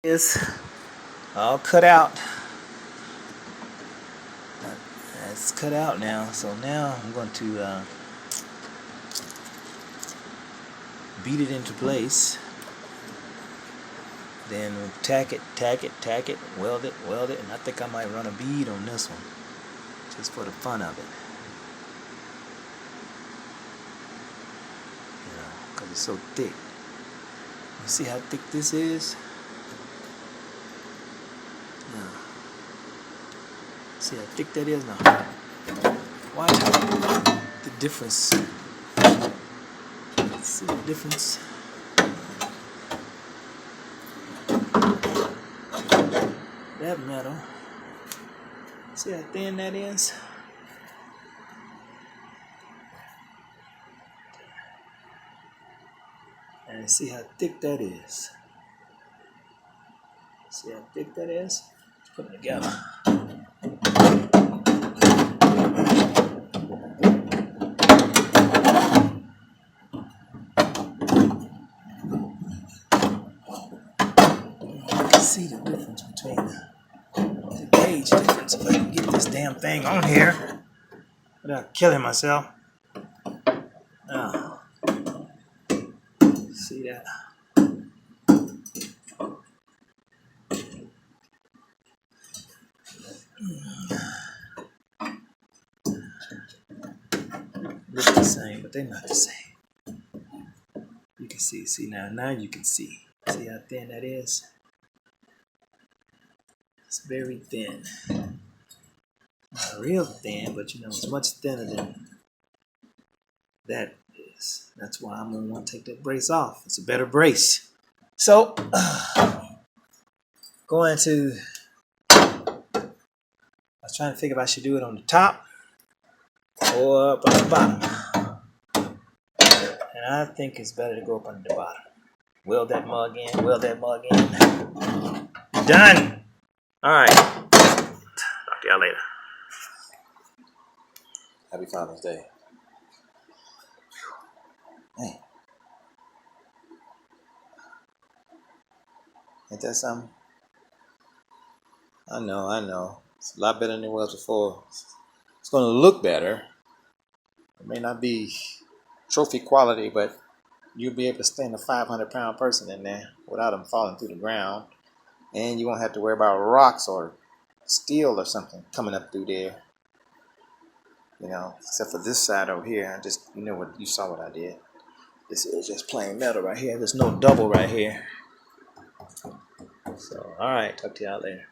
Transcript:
It's all cut out. It's cut out now. So now I'm going to beat it into place. Then tack it, weld it, and I think I might run a bead on this one, just for the fun of it. You know, because it's so thick. You see how thick this is? Yeah. See how thick that is now? Watch the difference. See the difference? That metal. See how thin that is? And see how thick that is. See how thick that is? Let's put them together. You can see the difference between the gauge difference. If I can get this damn thing on here without killing myself. Now, see that? Look the same, but they're not the same. You can see now you can see. See how thin that is? It's very thin. Not real thin, but you know, it's much thinner than that is. That's why I'm gonna want to take that brace off. It's a better brace. So, going to, I was trying to figure if I should do it on the top or up on the bottom. And I think it's better to go up on the bottom. Weld that mug in, Done! Alright. Talk to y'all later. Happy Father's Day. Hey. Ain't that something? I know. It's a lot better than it was before. It's going to look better. It may not be trophy quality, but you'll be able to stand a 500-pound person in there without them falling through the ground. And you won't have to worry about rocks or steel or something coming up through there. You know, except for this side over here. I just, you saw what I did. This is just plain metal right here. There's no double right here. So, alright, talk to y'all later.